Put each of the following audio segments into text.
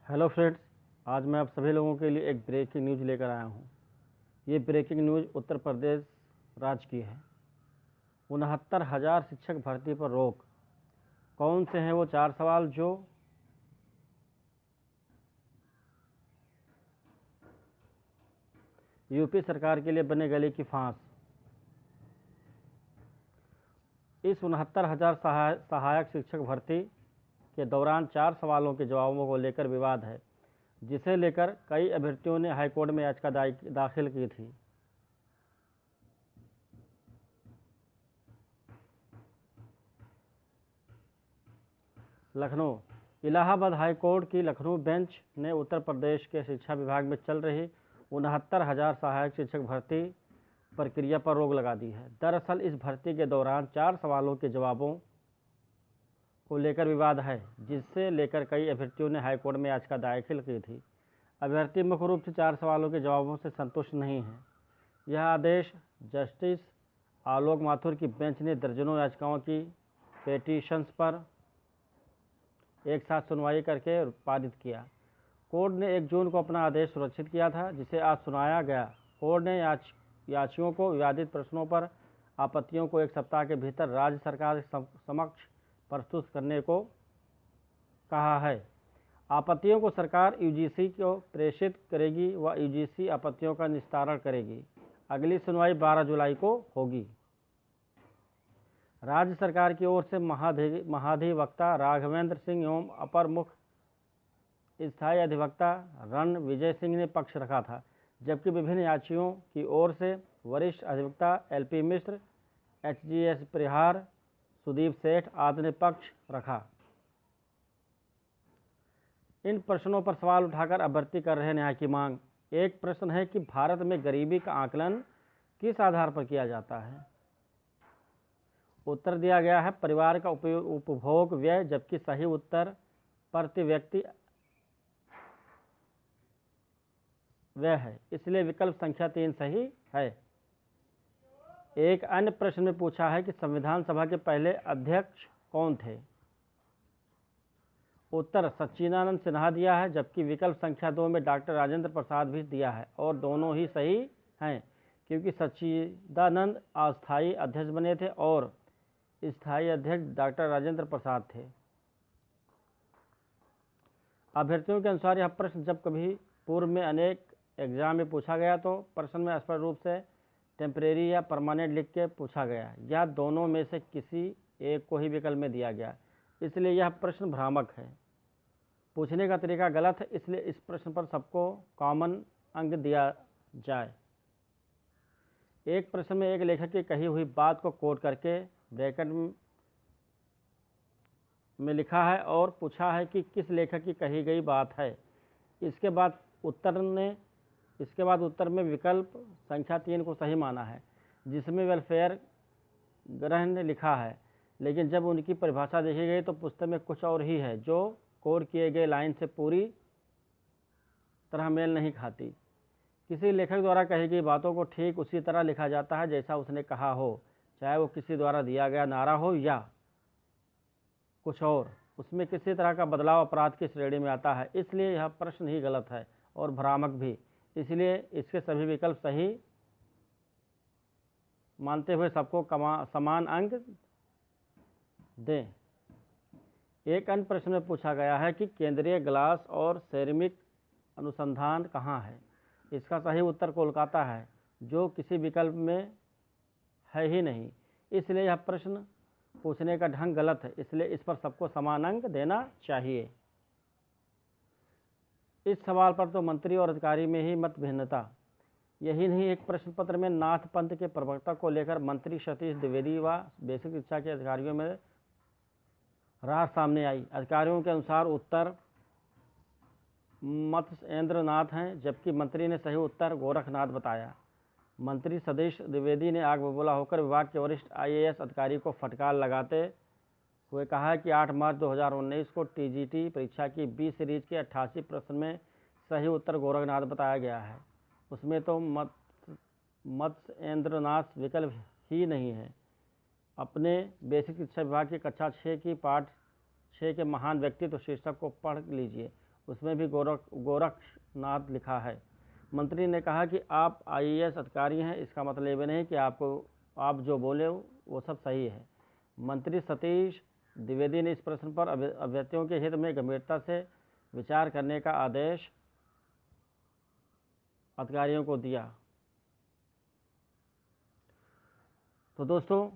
Hello friends, आज मैं आप सभी लोगों के लिए एक ब्रेकिंग न्यूज़ लेकर आया हूँ। ये ब्रेकिंग न्यूज़ उत्तर प्रदेश राज्य की है। 69,000 शिक्षक भर्ती पर रोक। कौन से हैं वो 4 सवाल जो यूपी सरकार के लिए बने गले की फांस। इस 69,000 सहायक शिक्षक भर्ती के दौरान 4 सवालों के जवाबों को लेकर विवाद है, जिसे लेकर कई अभ्यर्थियों ने हाईकोर्ट में याचिका दाखिल की थी। लखनऊ। इलाहाबाद हाईकोर्ट की लखनऊ बेंच ने उत्तर प्रदेश के शिक्षा विभाग में चल रही 69,000 सहायक शिक्षक भर्ती प्रक्रिया पर रोक लगा दी है। दरअसल इस भर्ती के दौरान 4 सवालों के जवाबों को लेकर विवाद है, जिससे लेकर कई अभ्यर्थियों ने हाईकोर्ट में याचिका दाखिल की थी। अभ्यर्थी मुख्य रूप से 4 सवालों के जवाबों से संतुष्ट नहीं है। यह आदेश जस्टिस आलोक माथुर की बेंच ने दर्जनों याचिकाओं की पेटिशंस पर एक साथ सुनवाई करके पारित किया। कोर्ट ने 1 जून को अपना आदेश सुरक्षित किया था, जिसे आज सुनाया गया। कोर्ट ने याचियों को विवादित प्रश्नों पर आपत्तियों को 1 सप्ताह के भीतर राज्य सरकार के समक्ष प्रस्तुत करने को कहा है। आपत्तियों को सरकार यूजीसी को प्रेषित करेगी व यूजीसी आपत्तियों का निस्तारण करेगी। अगली सुनवाई 12 जुलाई को होगी। राज्य सरकार की ओर से महाधिवक्ता राघवेंद्र सिंह एवं अपर मुख्य स्थायी अधिवक्ता रणविजय सिंह ने पक्ष रखा था, जबकि विभिन्न याचियों की ओर से वरिष्ठ अधिवक्ता एलपी मिश्र, एचजीएस परिहार, सुदीप सेठ आदि ने पक्ष रखा। इन प्रश्नों पर सवाल उठाकर अभ्यर्थी कर रहे न्याय की मांग। एक प्रश्न है कि भारत में गरीबी का आकलन किस आधार पर किया जाता है। उत्तर दिया गया है परिवार का उपभोग व्यय, जबकि सही उत्तर प्रति व्यक्ति व्यय है, इसलिए विकल्प संख्या 3 सही है। एक अन्य प्रश्न में पूछा है कि संविधान सभा के पहले अध्यक्ष कौन थे। उत्तर सच्चिदानंद सिन्हा दिया है, जबकि विकल्प संख्या 2 में डॉक्टर राजेंद्र प्रसाद भी दिया है, और दोनों ही सही हैं, क्योंकि सच्चिदानंद अस्थायी अध्यक्ष बने थे और स्थायी अध्यक्ष डॉक्टर राजेंद्र प्रसाद थे। अभ्यर्थियों के अनुसार यह प्रश्न जब कभी पूर्व में अनेक एग्जाम में पूछा गया तो प्रश्न में स्पष्ट रूप से टेम्परेरी या परमानेंट लिख के पूछा गया, या दोनों में से किसी एक को ही विकल्प में दिया गया, इसलिए यह प्रश्न भ्रामक है। पूछने का तरीका गलत है, इसलिए इस प्रश्न पर सबको कॉमन अंक दिया जाए। एक प्रश्न में एक लेखक की कही हुई बात को कोट करके ब्रैकेट में लिखा है और पूछा है कि किस लेखक की कही गई बात है। इसके बाद उत्तर में विकल्प संख्या 3 को सही माना है, जिसमें वेलफेयर ग्रह ने लिखा है, लेकिन जब उनकी परिभाषा देखी गई तो पुस्तक में कुछ और ही है, जो कोड किए गए लाइन से पूरी तरह मेल नहीं खाती। किसी लेखक द्वारा कही गई बातों को ठीक उसी तरह लिखा जाता है जैसा उसने कहा हो, चाहे वो किसी द्वारा दिया गया नारा हो या कुछ और। उसमें किसी तरह का बदलाव अपराध की श्रेणी में आता है, इसलिए यह प्रश्न ही गलत है और भ्रामक भी, इसलिए इसके सभी विकल्प सही मानते हुए सबको समान अंक दें। एक अन्य प्रश्न में पूछा गया है कि केंद्रीय ग्लास और सेरेमिक अनुसंधान कहाँ है। इसका सही उत्तर कोलकाता है, जो किसी विकल्प में है ही नहीं, इसलिए यह प्रश्न पूछने का ढंग गलत है, इसलिए इस पर सबको समान अंक देना चाहिए। इस सवाल पर तो मंत्री और अधिकारी में ही मत भिन्नता। यही नहीं, एक प्रश्न पत्र में नाथ पंथ के प्रवक्ता को लेकर मंत्री सतीश द्विवेदी व बेसिक शिक्षा के अधिकारियों में रार सामने आई। अधिकारियों के अनुसार उत्तर मत्स्येंद्र नाथ हैं, जबकि मंत्री ने सही उत्तर गोरखनाथ बताया। मंत्री सतीश द्विवेदी ने आग बबूला होकर विभाग के वरिष्ठ आईएएस अधिकारी को फटकार लगाते हुए कहा कि 8 मार्च 2019 को टीजीटी परीक्षा की बी सीरीज के 88 प्रश्न में सही उत्तर गोरखनाथ बताया गया है। उसमें तो मत्स्येंद्र नाथ विकल्प ही नहीं है। अपने बेसिक शिक्षा विभाग की कक्षा 6 की पाठ 6 के महान व्यक्तित्व शीर्षक को पढ़ लीजिए उसमें भी गोरखनाथ लिखा है। मंत्री ने कहा कि आप IAS अधिकारी हैं, इसका मतलब ये नहीं कि आप जो बोले वो सब सही है। मंत्री सतीश द्विवेदी ने इस प्रश्न पर अभ्यर्थियों के हित में गंभीरता से विचार करने का आदेश अधिकारियों को दिया। तो दोस्तों,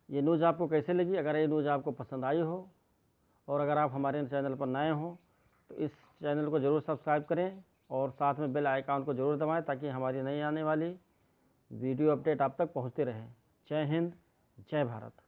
ये न्यूज़ आपको कैसे लगी? अगर ये न्यूज़ आपको पसंद आई हो और अगर आप हमारे चैनल पर नए हो तो इस चैनल को ज़रूर सब्सक्राइब करें और साथ में बेल आइकन को ज़रूर दबाएं ताकि हमारी नई आने वाली वीडियो अपडेट आप तक पहुंचती रहे। जय हिंद, जय भारत।